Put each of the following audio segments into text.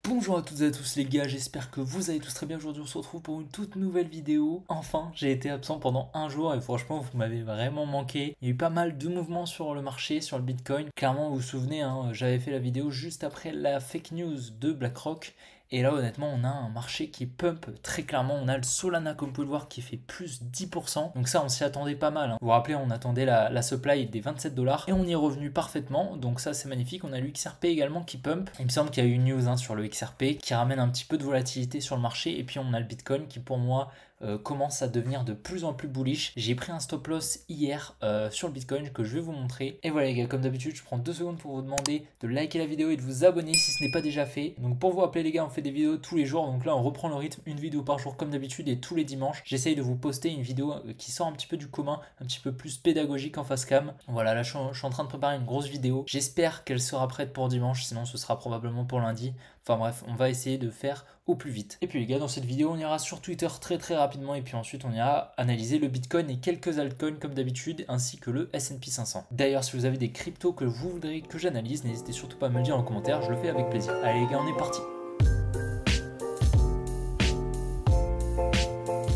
Bonjour à toutes et à tous les gars, j'espère que vous allez tous très bien. Aujourd'hui on se retrouve pour une toute nouvelle vidéo. Enfin, j'ai été absent pendant un jour et franchement vous m'avez vraiment manqué. Il y a eu pas mal de mouvements sur le marché, sur le Bitcoin. Clairement vous vous souvenez, j'avais fait la vidéo juste après la fake news de BlackRock. Et là honnêtement on a un marché qui pump très clairement. On a le Solana comme vous pouvez le voir qui fait plus 10%. Donc ça on s'y attendait pas mal. Vous vous rappelez on attendait la supply des 27 dollars et on y est revenu parfaitement. Donc ça c'est magnifique. On a le XRP également qui pump. Il me semble qu'il y a eu une news sur le XRP qui ramène un petit peu de volatilité sur le marché. Et puis on a le Bitcoin qui pour moi commence à devenir de plus en plus bullish. J'ai pris un stop loss hier sur le Bitcoin que je vais vous montrer. Et voilà les gars, comme d'habitude, je prends 2 secondes pour vous demander de liker la vidéo et de vous abonner si ce n'est pas déjà fait. Donc pour vous rappeler les gars, on fait des vidéos tous les jours. Donc là on reprend le rythme, une vidéo par jour comme d'habitude et tous les dimanches. J'essaye de vous poster une vidéo qui sort un petit peu du commun, un petit peu plus pédagogique en face cam. Voilà, là je suis en train de préparer une grosse vidéo. J'espère qu'elle sera prête pour dimanche, sinon ce sera probablement pour lundi. Enfin bref, on va essayer de faire au plus vite. Et puis les gars, dans cette vidéo, on ira sur Twitter très rapidement et puis ensuite on ira analyser le Bitcoin et quelques altcoins comme d'habitude, ainsi que le S&P 500. D'ailleurs, si vous avez des cryptos que vous voudrez que j'analyse, n'hésitez surtout pas à me le dire en commentaire, je le fais avec plaisir. Allez les gars, on est parti.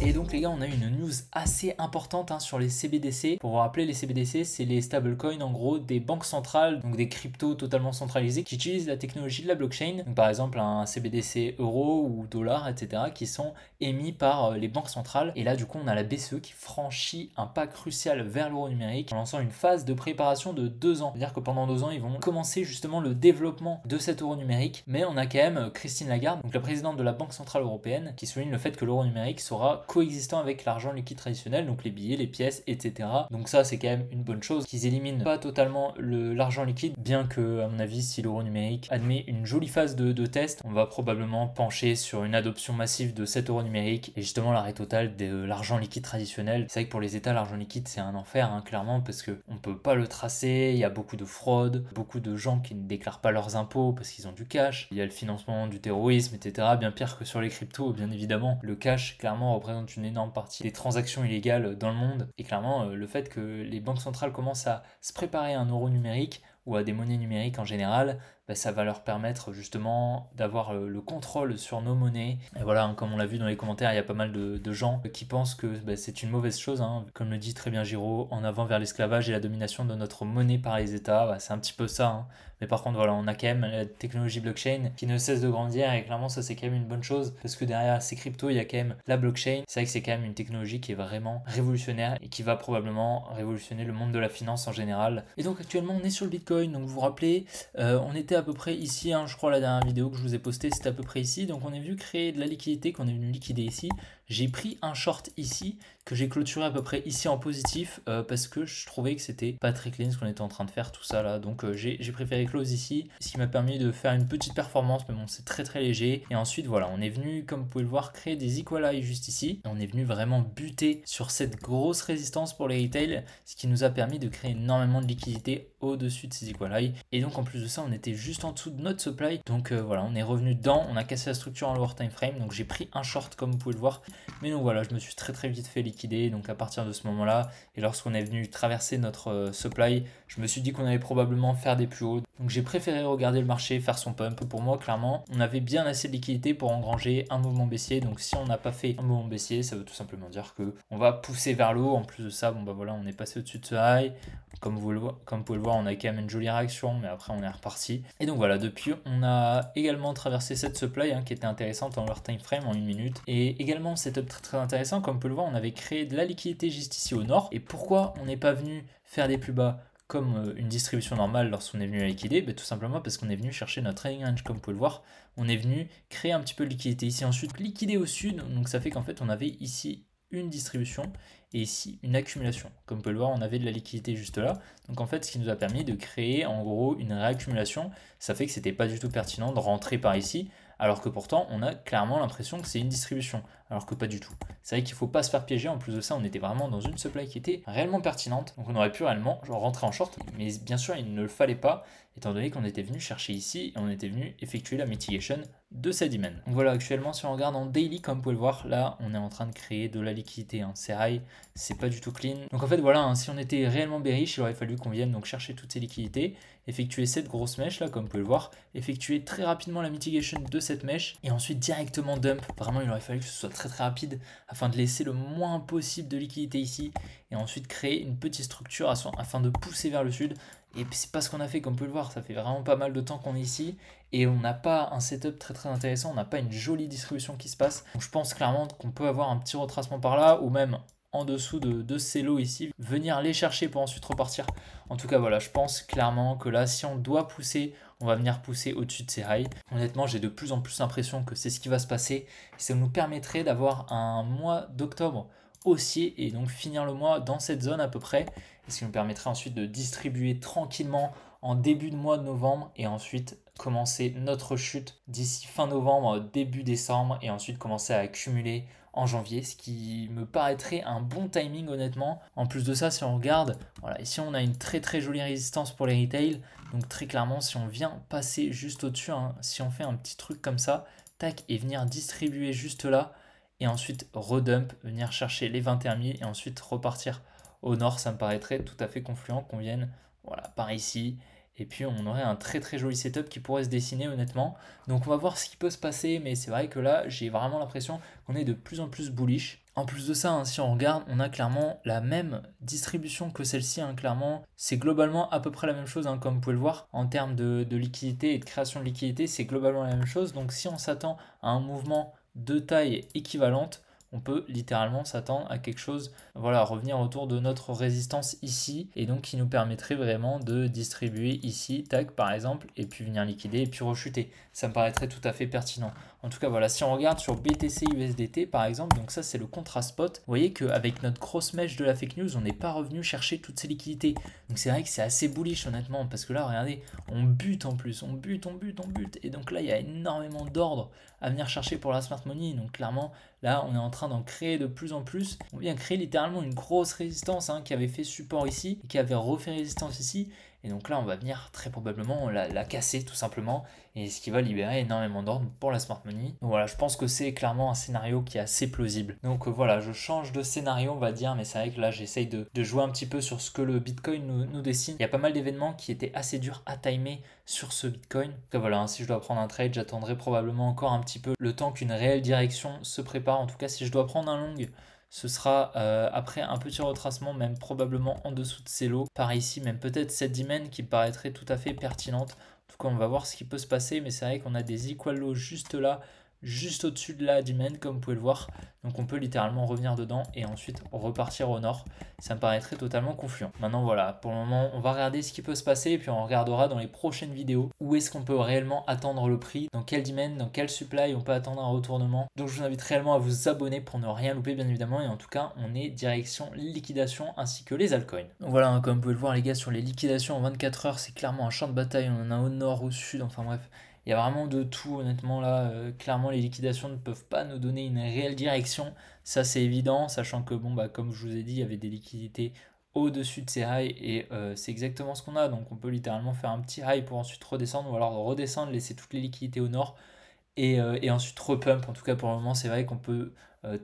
Et donc les gars, on a une news assez importante sur les CBDC. Pour vous rappeler, les CBDC, c'est les stablecoins en gros des banques centrales, donc des cryptos totalement centralisés qui utilisent la technologie de la blockchain. Donc par exemple un CBDC euro ou dollar, etc. qui sont émis par les banques centrales. Et là du coup, on a la BCE qui franchit un pas crucial vers l'euro numérique en lançant une phase de préparation de 2 ans. C'est-à-dire que pendant 2 ans, ils vont commencer justement le développement de cet euro numérique. Mais on a quand même Christine Lagarde, donc la présidente de la Banque Centrale Européenne, qui souligne le fait que l'euro numérique sera coexistant avec l'argent liquide traditionnel, donc les billets, les pièces, etc. Donc ça c'est quand même une bonne chose, qu'ils éliminent pas totalement l'argent liquide, bien que à mon avis si l'euro numérique admet une jolie phase de test, on va probablement pencher sur une adoption massive de cet euro numérique et justement l'arrêt total de l'argent liquide traditionnel. C'est vrai que pour les États l'argent liquide c'est un enfer clairement, parce que on peut pas le tracer, il y a beaucoup de fraude, beaucoup de gens qui ne déclarent pas leurs impôts parce qu'ils ont du cash, il y a le financement du terrorisme, etc. Bien pire que sur les cryptos bien évidemment. Le cash clairement représente une énorme partie des transactions illégales dans le monde, et clairement le fait que les banques centrales commencent à se préparer à un euro numérique ou à des monnaies numériques en général, ça va leur permettre justement d'avoir le contrôle sur nos monnaies. Et voilà, comme on l'a vu dans les commentaires, il y a pas mal de gens qui pensent que c'est une mauvaise chose, comme le dit très bien Giraud, en avant vers l'esclavage et la domination de notre monnaie par les États. C'est un petit peu ça. Mais par contre, voilà, on a quand même la technologie blockchain qui ne cesse de grandir, et clairement ça c'est quand même une bonne chose, parce que derrière ces cryptos il y a quand même la blockchain. C'est vrai que c'est quand même une technologie qui est vraiment révolutionnaire et qui va probablement révolutionner le monde de la finance en général. Et donc actuellement on est sur le Bitcoin, donc vous vous rappelez, on était à peu près ici, je crois la dernière vidéo que je vous ai postée c'était à peu près ici, donc on est venu créer de la liquidité qu'on est venu liquider ici. J'ai pris un short ici que j'ai clôturé à peu près ici en positif, parce que je trouvais que c'était pas très clean ce qu'on était en train de faire tout ça là, donc j'ai préféré close ici, ce qui m'a permis de faire une petite performance, mais bon c'est très léger. Et ensuite voilà, on est venu comme vous pouvez le voir créer des equal highs juste ici, et on est venu vraiment buter sur cette grosse résistance pour les retail, ce qui nous a permis de créer énormément de liquidité au-dessus de ces equal highs. Et donc en plus de ça on était juste en dessous de notre supply, donc voilà, on est revenu dedans, on a cassé la structure en lower time frame, donc j'ai pris un short comme vous pouvez le voir. Mais donc voilà, je me suis très vite fait liquider, donc à partir de ce moment là, et lorsqu'on est venu traverser notre supply, je me suis dit qu'on allait probablement faire des plus hauts, donc j'ai préféré regarder le marché faire son pump. Pour moi clairement on avait bien assez de liquidité pour engranger un mouvement baissier, donc si on n'a pas fait un mouvement baissier, ça veut tout simplement dire que on va pousser vers le haut. En plus de ça, voilà, on est passé au-dessus de ce high, comme vous pouvez le voir, on a quand même une jolie réaction, mais après on est reparti. Et donc voilà, depuis on a également traversé cette supply qui était intéressante en leur time frame en 1 minute, et également setup très intéressant. Comme vous pouvez le voir, on avait créé de la liquidité juste ici au nord. Et pourquoi on n'est pas venu faire des plus bas comme une distribution normale lorsqu'on est venu à liquider? Tout simplement parce qu'on est venu chercher notre trading range. Comme vous pouvez le voir, on est venu créer un petit peu de liquidité ici, ensuite liquider au sud, donc ça fait qu'en fait on avait ici une distribution et ici une accumulation. Comme vous pouvez le voir, on avait de la liquidité juste là, donc en fait ce qui nous a permis de créer en gros une réaccumulation. Ça fait que c'était pas du tout pertinent de rentrer par ici, alors que pourtant on a clairement l'impression que c'est une distribution, alors que pas du tout. C'est vrai qu'il ne faut pas se faire piéger. En plus de ça, on était vraiment dans une supply qui était réellement pertinente, donc on aurait pu réellement rentrer en short, mais bien sûr il ne le fallait pas, étant donné qu'on était venu chercher ici et on était venu effectuer la mitigation de cette dimen. Donc voilà, actuellement si on regarde en daily, comme vous pouvez le voir, là on est en train de créer de la liquidité, hein. C'est high, c'est pas du tout clean. Donc en fait voilà, hein, si on était réellement bearish, il aurait fallu qu'on vienne donc chercher toutes ces liquidités, effectuer cette grosse mèche là, comme vous pouvez le voir, effectuer très rapidement la mitigation de cette mèche, et ensuite directement dump. Vraiment il aurait fallu que ce soit très très rapide, afin de laisser le moins possible de liquidité ici, et ensuite créer une petite structure afin de pousser vers le sud. Et c'est pas ce qu'on a fait, comme vous pouvez le voir, ça fait vraiment pas mal de temps qu'on est ici et on n'a pas un setup très très intéressant, on n'a pas une jolie distribution qui se passe. Donc je pense clairement qu'on peut avoir un petit retracement par là ou même en dessous de ces lots ici, venir les chercher pour ensuite repartir. En tout cas voilà, je pense clairement que là si on doit pousser, on va venir pousser au-dessus de ces highs. Honnêtement j'ai de plus en plus l'impression que c'est ce qui va se passer. Ça nous permettrait d'avoir un mois d'octobre haussier et donc finir le mois dans cette zone à peu près, et ce qui nous permettrait ensuite de distribuer tranquillement en début de mois de novembre et ensuite commencer notre chute d'ici fin novembre, début décembre, et ensuite commencer à accumuler en janvier, ce qui me paraîtrait un bon timing honnêtement. En plus de ça, si on regarde, voilà, ici on a une très très jolie résistance pour les retail, donc très clairement si on vient passer juste au-dessus, hein, si on fait un petit truc comme ça, tac, et venir distribuer juste là, et ensuite redump, venir chercher les 21 000 et ensuite repartir au nord, ça me paraîtrait tout à fait confluent qu'on vienne voilà, par ici. Et puis on aurait un très très joli setup qui pourrait se dessiner honnêtement. Donc on va voir ce qui peut se passer, mais c'est vrai que là j'ai vraiment l'impression qu'on est de plus en plus bullish. En plus de ça, hein, si on regarde, on a clairement la même distribution que celle-ci, hein, clairement. C'est globalement à peu près la même chose, hein, comme vous pouvez le voir. En termes de liquidité et de création de liquidité, c'est globalement la même chose. Donc si on s'attend à un mouvement de taille équivalente, on peut littéralement s'attendre à quelque chose, voilà, revenir autour de notre résistance ici, et donc qui nous permettrait vraiment de distribuer ici, tac par exemple, et puis venir liquider et puis rechuter. Ça me paraîtrait tout à fait pertinent. En tout cas voilà, si on regarde sur BTC USDT par exemple, donc ça c'est le contrat spot, vous voyez qu'avec notre grosse mèche de la fake news, on n'est pas revenu chercher toutes ces liquidités. Donc c'est vrai que c'est assez bullish honnêtement, parce que là regardez, on bute en plus, on bute, et donc là il y a énormément d'ordres à venir chercher pour la smart money, donc clairement là on est en train d'en créer de plus en plus. On vient créer littéralement une grosse résistance, hein, qui avait fait support ici, et qui avait refait résistance ici, et donc là on va venir très probablement la casser tout simplement, et ce qui va libérer énormément d'ordre pour la smart money. Donc voilà, je pense que c'est clairement un scénario qui est assez plausible. Donc voilà, je change de scénario on va dire, mais c'est vrai que là j'essaye de jouer un petit peu sur ce que le Bitcoin nous dessine. Il y a pas mal d'événements qui étaient assez durs à timer sur ce Bitcoin. Donc voilà, hein, si je dois prendre un trade, j'attendrai probablement encore un petit peu le temps qu'une réelle direction se prépare. En tout cas, si je dois prendre un long, ce sera après un petit retracement, même probablement en dessous de ces lots. Par ici, même peut-être cette dimen qui paraîtrait tout à fait pertinente. En tout cas, on va voir ce qui peut se passer, mais c'est vrai qu'on a des equal lows juste là, juste au-dessus de la dimen, comme vous pouvez le voir. Donc on peut littéralement revenir dedans et ensuite repartir au nord. Ça me paraîtrait totalement confluent. Maintenant voilà, pour le moment, on va regarder ce qui peut se passer et puis on regardera dans les prochaines vidéos où est-ce qu'on peut réellement attendre le prix, dans quelle dimen, dans quel supply on peut attendre un retournement. Donc je vous invite réellement à vous abonner pour ne rien louper bien évidemment, et en tout cas, on est direction liquidation ainsi que les altcoins. Donc voilà, hein, comme vous pouvez le voir les gars, sur les liquidations en 24 heures, c'est clairement un champ de bataille. On en a au nord, au sud, enfin bref. Il y a vraiment de tout, honnêtement, là. Clairement, les liquidations ne peuvent pas nous donner une réelle direction. Ça, c'est évident, sachant que, bon, bah, comme je vous ai dit, il y avait des liquidités au-dessus de ces highs et c'est exactement ce qu'on a. Donc, on peut littéralement faire un petit high pour ensuite redescendre, ou alors redescendre, laisser toutes les liquidités au nord et ensuite repump. En tout cas, pour le moment, c'est vrai qu'on peut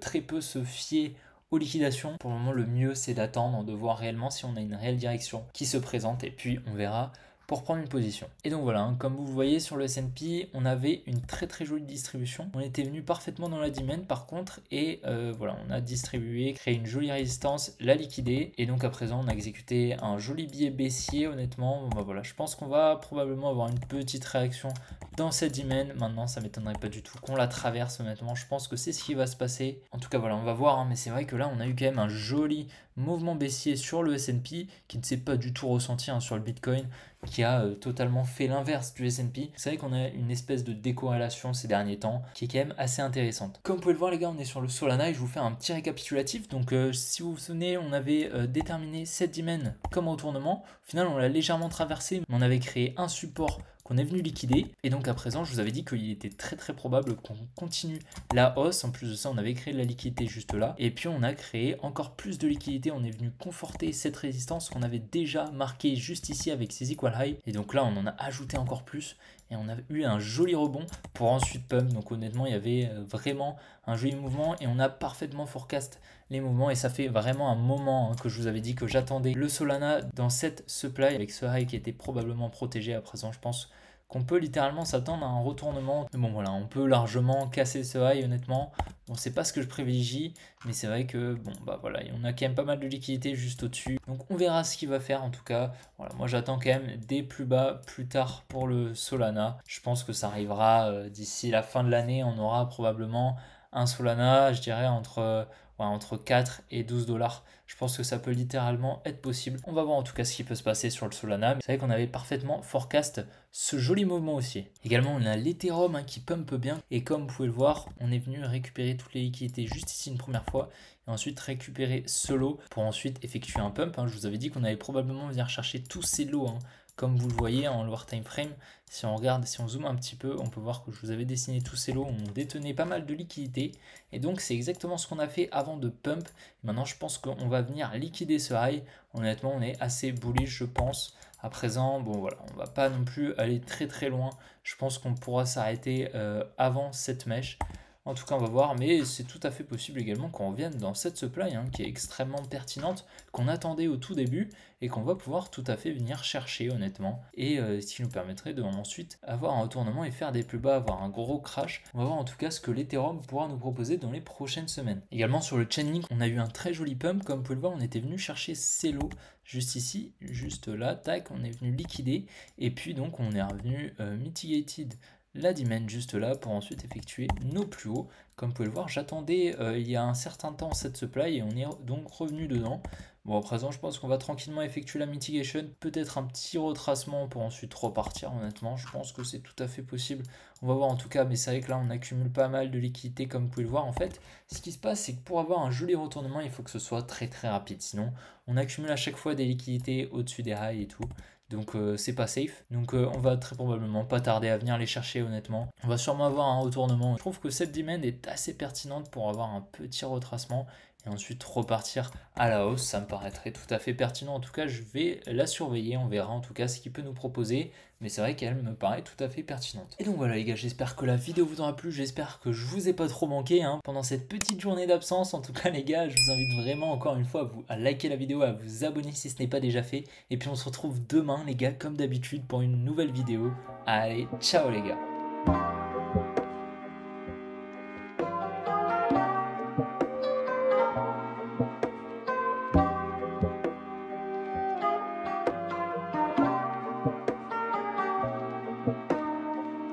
très peu se fier aux liquidations. Pour le moment, le mieux, c'est d'attendre, de voir réellement si on a une réelle direction qui se présente, et puis on verra pour prendre une position. Et donc voilà, hein, comme vous voyez sur le S&P, on avait une très très jolie distribution. On était venu parfaitement dans la dimen par contre, et voilà, on a distribué, créé une jolie résistance, la liquidé, et donc à présent on a exécuté un joli billet baissier. Honnêtement, bon, bah voilà, je pense qu'on va probablement avoir une petite réaction dans cette dimen. Maintenant, ça m'étonnerait pas du tout qu'on la traverse. Honnêtement, je pense que c'est ce qui va se passer. En tout cas, voilà, on va voir, hein, mais c'est vrai que là, on a eu quand même un joli mouvement baissier sur le S&P qui ne s'est pas du tout ressenti, hein, sur le Bitcoin, qui a totalement fait l'inverse du S&P. C'est vrai qu'on a une espèce de décorrélation ces derniers temps qui est quand même assez intéressante. Comme vous pouvez le voir les gars, on est sur le Solana et je vous fais un petit récapitulatif. Donc si vous vous souvenez, on avait déterminé cette dimen comme retournement. Au final, on l'a légèrement traversé, mais on avait créé un support qu'on est venu liquider, et donc à présent je vous avais dit qu'il était très très probable qu'on continue la hausse. En plus de ça, on avait créé de la liquidité juste là, et puis on a créé encore plus de liquidité. On est venu conforter cette résistance qu'on avait déjà marquée juste ici avec ces equal high, et donc là on en a ajouté encore plus, et on a eu un joli rebond pour ensuite pump. Donc honnêtement, il y avait vraiment un joli mouvement et on a parfaitement forecast les mouvements, et ça fait vraiment un moment que je vous avais dit que j'attendais le Solana dans cette supply avec ce high qui était probablement protégé. À présent, je pense qu'on peut littéralement s'attendre à un retournement. Mais bon voilà, on peut largement casser ce high honnêtement. Bon, c'est pas ce que je privilégie, mais c'est vrai que bon bah voilà, on a quand même pas mal de liquidités juste au-dessus. Donc on verra ce qu'il va faire en tout cas. Voilà, moi j'attends quand même des plus bas plus tard pour le Solana. Je pense que ça arrivera d'ici la fin de l'année. On aura probablement un Solana, je dirais entre 4 et 12 dollars. Je pense que ça peut littéralement être possible. On va voir en tout cas ce qui peut se passer sur le Solana. C'est vrai qu'on avait parfaitement forecast ce joli mouvement haussier. Également, on a l'Ethereum qui pump bien. Et comme vous pouvez le voir, on est venu récupérer toutes les liquidités juste ici une première fois. Et ensuite récupérer ce lot pour ensuite effectuer un pump. Je vous avais dit qu'on allait probablement venir chercher tous ces lots. Comme vous le voyez en lower time frame, si on regarde, si on zoome un petit peu, on peut voir que je vous avais dessiné tous ces lots, on détenait pas mal de liquidités. Et donc c'est exactement ce qu'on a fait avant de pump. Maintenant je pense qu'on va venir liquider ce high. Honnêtement on est assez bullish je pense. À présent, bon voilà, on va pas non plus aller très très loin. Je pense qu'on pourra s'arrêter avant cette mèche. En tout cas, on va voir, mais c'est tout à fait possible également qu'on revienne dans cette supply qui est extrêmement pertinente, qu'on attendait au tout début et qu'on va pouvoir tout à fait venir chercher honnêtement. Et ce qui nous permettrait de ensuite avoir un retournement et faire des plus bas, avoir un gros crash. On va voir en tout cas ce que l'Ethereum pourra nous proposer dans les prochaines semaines. Également sur le Chainlink, on a eu un très joli pump. Comme vous pouvez le voir, on était venu chercher ces lots juste ici, juste là, tac, on est venu liquider. Et puis donc on est revenu mitigated la demand juste là pour ensuite effectuer nos plus hauts. Comme vous pouvez le voir, j'attendais il y a un certain temps cette supply et on est donc revenu dedans. Bon, à présent, je pense qu'on va tranquillement effectuer la mitigation, peut-être un petit retracement pour ensuite repartir. Honnêtement, je pense que c'est tout à fait possible. On va voir en tout cas, mais c'est vrai que là, on accumule pas mal de liquidités comme vous pouvez le voir. En fait, ce qui se passe, c'est que pour avoir un joli retournement, il faut que ce soit très très rapide. Sinon, on accumule à chaque fois des liquidités au-dessus des highs et tout. Donc c'est pas safe. Donc on va très probablement pas tarder à venir les chercher honnêtement. On va sûrement avoir un retournement. Je trouve que cette demand est assez pertinente pour avoir un petit retracement et ensuite repartir à la hausse. Ça me paraîtrait tout à fait pertinent. En tout cas, je vais la surveiller. On verra en tout cas ce qu'il peut nous proposer. Mais c'est vrai qu'elle me paraît tout à fait pertinente. Et donc voilà les gars, j'espère que la vidéo vous aura plu. J'espère que je vous ai pas trop manqué pendant cette petite journée d'absence. En tout cas les gars, je vous invite vraiment encore une fois à liker la vidéo, à vous abonner si ce n'est pas déjà fait. Et puis on se retrouve demain les gars comme d'habitude pour une nouvelle vidéo. Allez, ciao les gars.